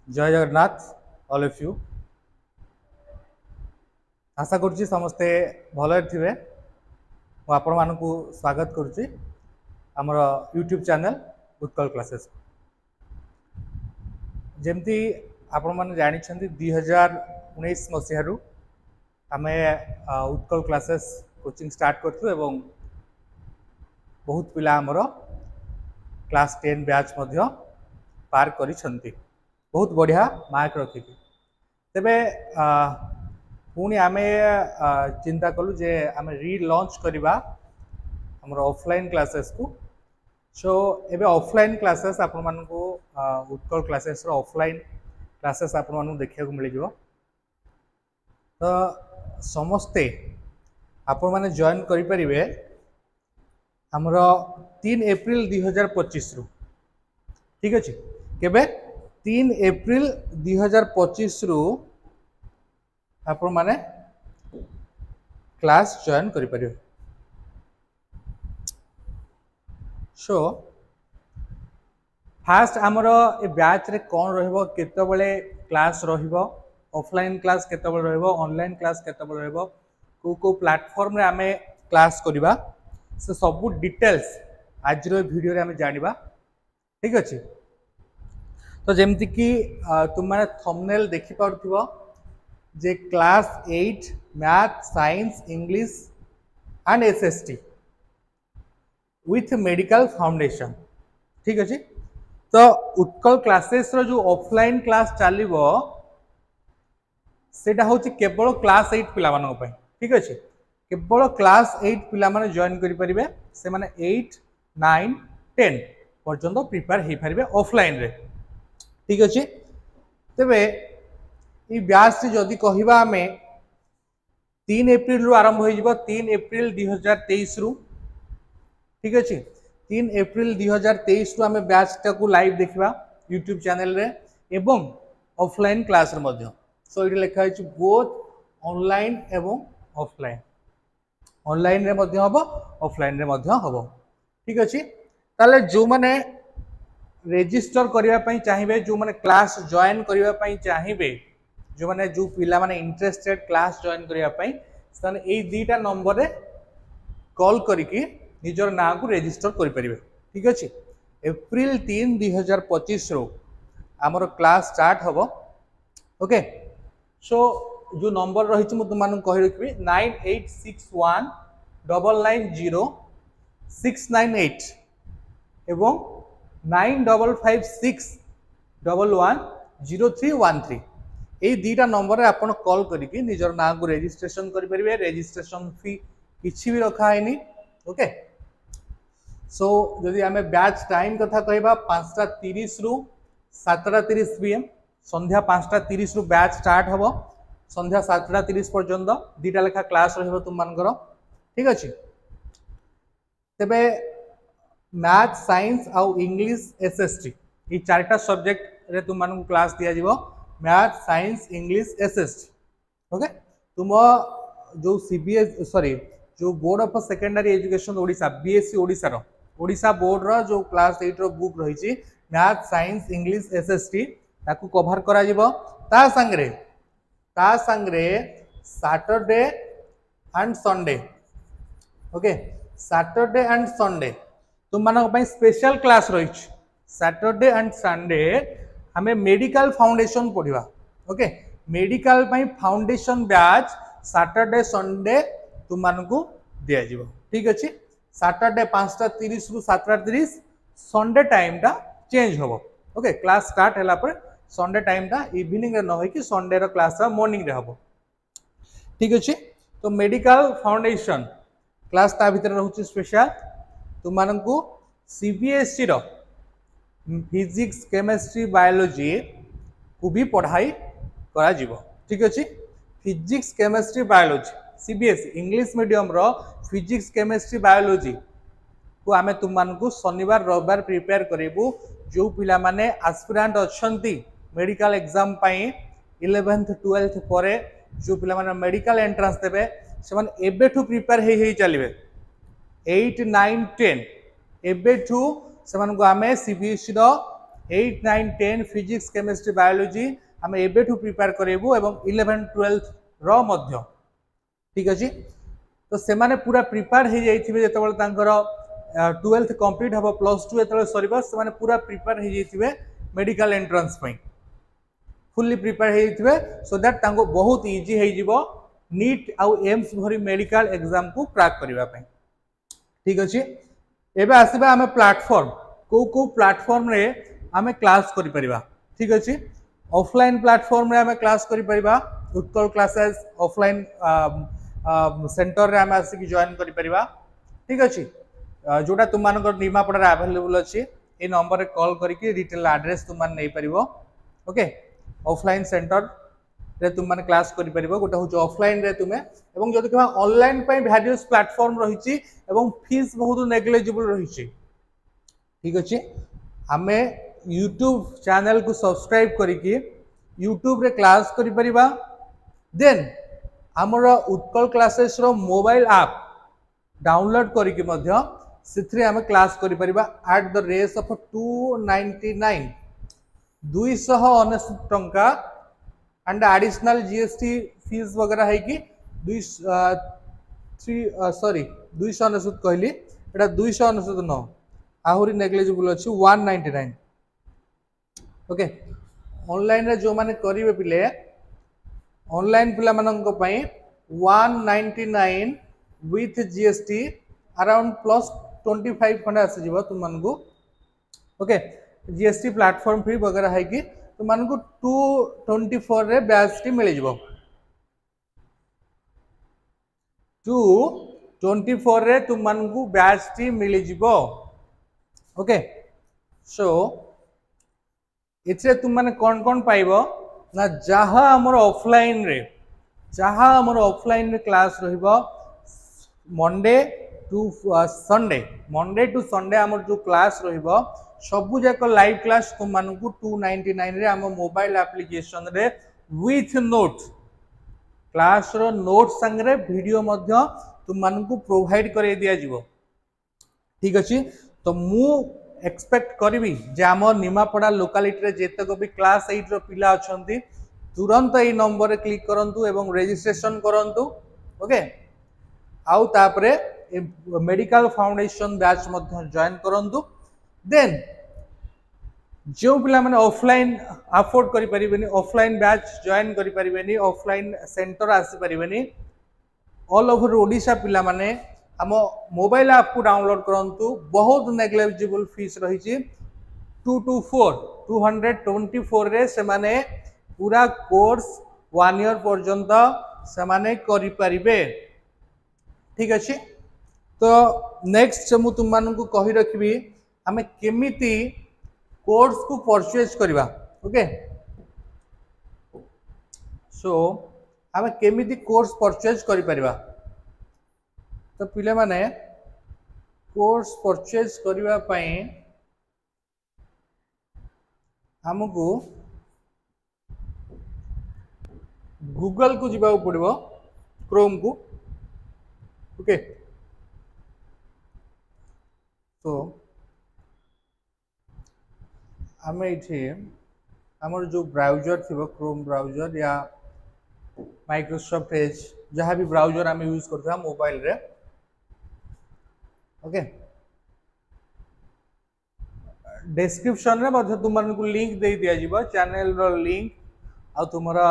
जय Jagannath all of you. आशा करुच्ची समस्ते भल थे। आपण मानक स्वागत करुच्ची आमर यूट्यूब चैनल उत्कल क्लासेस। जमती आपण मैंने जानते 2019 मसीह आम उत्कल क्लासेस कोचिंग स्टार्ट करूँ। बहुत पिला आमर क्लास 10 बैच पार करिसेंती। बहुत बढ़िया मार्क रखिकी। तेबे पुणी आम चिंता कलु जे आम रिलॉन्च करवा आमर ऑफलाइन क्लासेस को। सो एबे ऑफलाइन क्लासेस आपण मानकु उत्कल क्लासेस रो ऑफलाइन क्लासेस आपण मानकु देखिया को मिल जिवो। तो समस्ते आपण माने जॉइन करि परिबे आमर 3 एप्रिल 2025 रु। ठीक अछि। केबे 3 एप्रिल 2025 रु आपण माने क्लास जॉइन करि परिबे। सो फास्ट आमर ए बैच रे कौन रहिबो केते बेले क्लास रहिबो ऑफलाइन क्लास केते बेले रहिबो ऑनलाइन क्लास केते बेले रहिबो को प्लेटफॉर्म रे आमे क्लास करिबा से सब डिटेल्स आज रो वीडियो रे आमे जानिबा। ठीक अछि। तो जेमति कि तुम माने थंबनेल देखि पारथिबो जे class 8 math science English and SST with medical foundation. ठीक अच्छे। तो उत्कल क्लासेस रो जो ऑफलाइन क्लास चलिबो सेटा होची केवल क्लास 8 पिला मानक पय। ठीक अच्छे। केवल क्लास 8 पिला माने जॉइन करि परिबे। से माने 8 9 10 पर्यंत प्रिपेयर हे परिबे ऑफलाइन रे। ठीक अच्छे। तेबे ई ब्यास से जदि कहिबा हमें 3 एप्रिल रु आरंभ हो जिवो 3 एप्रिल 2023 रु। ठीक अच्छे। 3 एप्रिल 2023 रु आमे बैच टाकू लाइव देखिबा यूट्यूब चैनल रे एवं ऑफलाइन क्लास रे मध्य। सो इटे लिखा है बोथ ऑनलाइन एवं ऑफलाइन। ऑनलाइन रे मध्य हबो ऑफलाइन रे मध्य हबो। ठीक अच्छे। ताले जो माने रजिस्टर करिया पई चाहिबे जो माने क्लास जॉइन करिया पई चाहिबे जो माने जो पिला माने इंटरेस्टेड क्लास जॉइन करिया पई सने ए दीटा नंबर रे कॉल करिकि निजर ना को रजिस्टर करि परिबे। ठीक अछि। एप्रिल 3 2025 रो हमर क्लास स्टार्ट हबो। ओके। सो जो नंबर रही छि मु तुमान कहि रखबी 9861 990 698 एवं 9556 11 0313 ए दीटा नंबर रे आपण कॉल करिकि निजर ना को रजिस्ट्रेशन करि परिबे। रजिस्ट्रेशन फी किछि भी रखा हैनी। ओके। सो जदि आमे बैच टाइम कथा कहबा 5:30 रु 7:30 पीएम संध्या 5:30 रु बैच स्टार्ट हबो संध्या 7:30 पर्यंत दीटा लेखा क्लास रहबो तुम मानकर। ठीक अछि। तेबे मैथ साइंस आउ इंग्लिश एसएसटी ई चारटा सब्जेक्ट रे तुम मानक क्लास दिया जिवो। Math science English SST. Okay. तुम जो सीबीएस सॉरी जो board of secondary education Odisha BSE Odisha रो ओडिशा बोर्ड रो जो क्लास 8 रो बुक रही छि मैथ साइंस इंग्लिश एसएसटी ताकू कवर करा जिवो। ता संगरे Saturday and Sunday. Okay. Saturday and Sunday तुम मानक पई स्पेशल क्लास रही छि। सैटरडे एंड संडे हमें मेडिकल फाउंडेशन पढ़िबा। ओके। मेडिकल पई फाउंडेशन बैच सैटरडे संडे तुम मानकू दिया जिवो। ठीक अछि। सैटरडे 5:30 रु 7:30 संडे टाइम टा चेंज होबो। ओके। क्लास स्टार्ट हैला पर संडे टाइम टा इवनिंग रे न होई कि संडे रो क्लास मॉर्निंग रे होबो। ठीक अछि। तो मेडिकल फाउंडेशन क्लास ता भीतर रहउछि स्पेशल तुम मानकू सीबीएसई रो फिजिक्स केमिस्ट्री बायोलॉजी को भी पढ़ाई करा जिवो। ठीक अछि। Physics chemistry biology CBSE English medium रो फिजिक्स केमिस्ट्री बायोलॉजी को आमे तुम मानकू शनिवार रविवार प्रिपेयर करिवु। जो पिला माने एस्पिरेंट अछंती मेडिकल एग्जाम पई 11th 12th परे जो पिला माने मेडिकल एंट्रेंस देबे से माने एबेठू प्रिपेयर हे चलिबे 8 9 10 एबेठू से मानकू आमे सीबीएसई रो 8 9 10 फिजिक्स केमिस्ट्री बायोलॉजी आम एबेठू प्रिपेयर करेबू एवं 11 12 रो मध्य ठीक अच्छे तो से माने पूरा प्रिपेयर हो जाइए जितेबाला तांकर 12th कंप्लीट हम +2 जो सर से पूरा प्रिपेयर हो जाइए मेडिकल एंट्रेंस फुल्ली प्रिपेयर होते सो दैट तांको बहुत इजी हो नीट आउ एम्स भरी मेडिकल एग्जाम को क्रैक करने ठीक अच्छे एबे आसीबा आमे प्लेटफॉर्म को प्लेटफॉर्म रे आमे क्लास करि परिबा ठीक अच्छे ऑफलाइन प्लेटफॉर्म रे आमे क्लास करि परिबा उत्कल क्लासेस ऑफलाइन सेंटर रे आमे आसी जॉइन करि परिबा ठीक अच्छे जोटा तुम मानकर निमापड़ा रे अवेलेबल अच्छी ए नंबर रे कॉल करके डिटेल एड्रेस तुम मान नै परिबो ओके ऑफलाइन सेंटर रे तुम माने क्लास करि परिबो गोटा हो ऑफलाइन रे तुमे एवं जदि कहा ऑनलाइन पई वेरियस प्लेटफॉर्म रहिछि एवं फीस बहुत नेग्लिजिबल रहिछि ठीक अछि हमें YouTube चैनल को सब्सक्राइब करिकि YouTube रे क्लास करि परिबा देन हमर उत्कल क्लासेस रो मोबाइल ऐप डाउनलोड करिकि मध्य सिथरे हमें क्लास करि परिबा एट द रेट ऑफ 299 299 टंका एंड एडिशनल जीएसटी फीस वगैरह है कि 299 कहली एटा 299 न आहुरी नेग्लिजिबल अछि 199 ओके ऑनलाइन रे जो माने करिवे पिले ऑनलाइन पिला मानन को पई 199 विथ जीएसटी अराउंड +25 खंडे आसी जीव तुम मन को ओके जीएसटी प्लेटफॉर्म फी वगैरह है कि तुम मान को 224 रे बैच टी मिल जीव 224 रे तुम मान को बैच टी मिल जीव ओके सो इथे तुम माने कौन पाइबो ना जहा हमर ऑफलाइन रे क्लास रहिबो मंडे टू संडे हमर जो क्लास रहिबो सबु जाक लाइव क्लास तुम मान को 299 रे हम मोबाइल एप्लिकेशन रे विथ नोट क्लास रो नोट संगे वीडियो मध्य तुम मान को प्रोवाइड करे दिया जीवो ठीक अछि तो मु एक्सपेक्ट करी जे आम निमापड़ा लोकालिटी जेतक भी क्लास 8 रो पिला अछंती तुरंत ए नंबर रे क्लिक करंतु एवं रजिस्ट्रेशन करंतु ओके आउ तापरे मेडिकल फाउंडेशन बैच मध्य जॉइन करंतु देन जो पिला माने ऑफलाइन अफोर्ड करि परिबेनी ऑफलाइन बैच जॉइन करि परिबेनी ऑफलाइन सेंटर आसी परिबेनी ऑल ओवर ओडिशा पिला माने हम मोबाइल ऐप को डाउनलोड करंतु बहुत नेग्लिजिबल फीस रही 224 रे से माने पूरा कोर्स 1 ईयर पर्यंत से माने करि परिबे ठीक अछि तो नेक्स्ट मु तुम मान को कहि रखबी हमें केमिति कोर्स को परचेज करबा ओके सो हमें केमिति कोर्स परचेज करि परिबा तो पिले माने कोर्स परचेज करबा पई हमको गूगल को जीवा पड़ो क्रोम को ओके तो आम ये आमर जो ब्राउजर थी क्रोम ब्राउजर या माइक्रोसॉफ्ट एज जहाँ भी ब्राउजर आम यूज करता मोबाइल रे ओके डिस्क्रिप्शन रे मध्य तुम मान को लिंक दे दिया जीवा चैनल रो लिंक आ तुम्हारा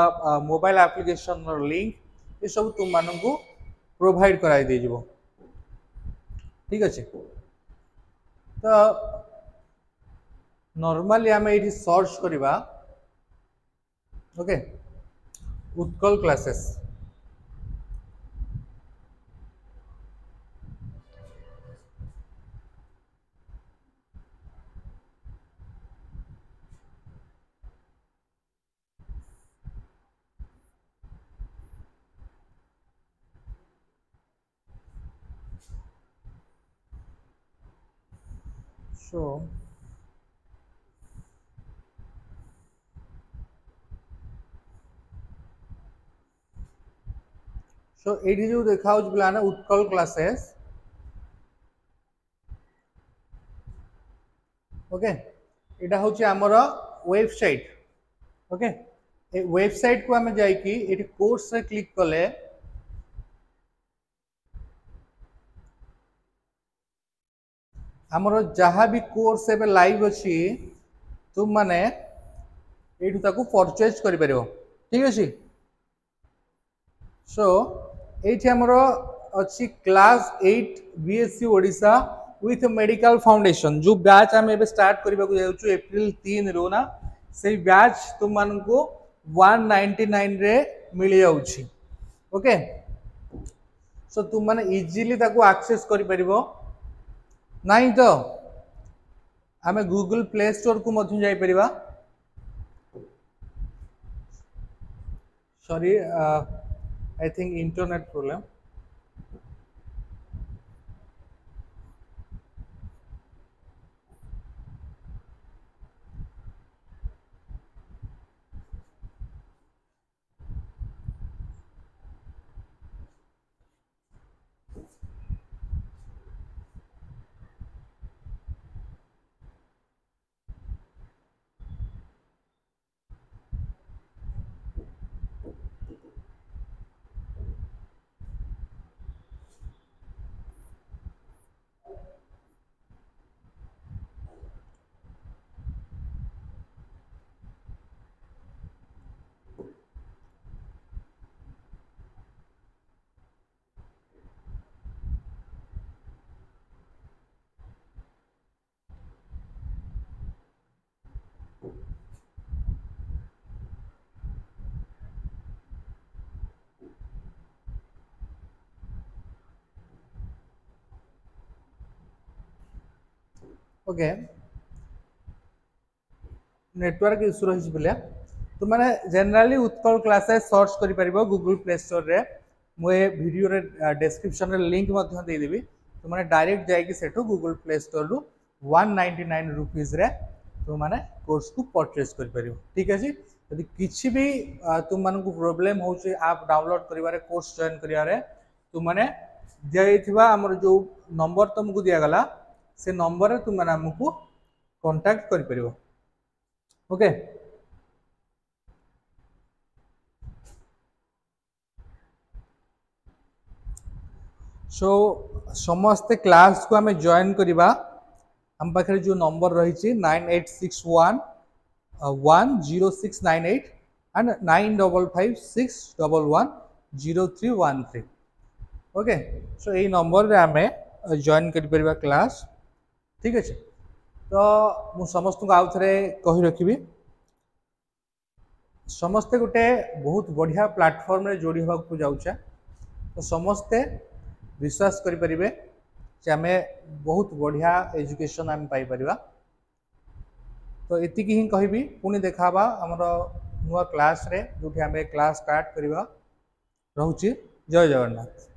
मोबाइल एप्लिकेशन रो लिंक ये सब तुम मान को प्रोवाइड कराई दे जीवो ठीक अच्छे तो नॉर्मली आम ये सर्च करवा ओके उत्कल क्लासेस सो ये जो देखा पिलाने उत्कल क्लासेस ओके एटा हूँ आमर वेबसाइट। ओके ए वेबसाइट को आम जाइए कोर्स रे क्लिक कले आमर जहाँ भी कोर्स एबे लाइव अच्छी तुम माने ये परचेज कर ठीक अच्छे। सो ये आमर अच्छी class 8 BSc Odisha with medical foundation जो बैच आम ए स्टार्ट करने को एप्रिल 3 रू ना से बैच तुम मान को 199 रे मिल जाउछि। ओके सो तुम माने इजीली ताको एक्सेस करि परिबो नहीं तो आम गूगल प्ले स्टोर को मध्य जाई परिबा। Sorry I think internet problem. Okay network issue रही बोले तो मैंने जनरली उत्कल क्लासेस सर्च कर पार गूगल प्ले स्टोर रे मुझे वीडियो रे डिस्क्रिप्शन रे लिंक देदेवि तो मैंने डायरेक्ट जाकि सेठू गूगल प्ले स्टोर रु 199 रुपीज रे तो मैंने कोर्स को परचेज कर पार ठीक अच्छे। यदि किसी भी तुम मान प्रोब्लेम हो आप डाउनलोड कर कोर्स जॉइन कर तुम मैंने दिखाई आमर जो नंबर तुमको दिगला से नंबर तुम मैंने आमको कांटेक्ट कर पार। ओके सो समस्ते क्लास को आम जॉइन करवा आम पाखे जो नंबर रही 98611069 एंड 9556110313। ओके सो यही नंबर रे आम जॉइन कर क्लास ठीक अच्छे। तो मु समस्त को आउ थे कही रखी समस्ते गोटे बहुत बढ़िया प्लेटफॉर्म रे जोड़ी होगा जाऊे तो समस्ते विश्वास करें आम बहुत बढ़िया एजुकेशन आम पाइपर। तो ये ही कहबी पुणी देखा आमर नुआ क्लास रे जो आम क्लास स्टार्ट करवा। रोचे जय जगन्नाथ।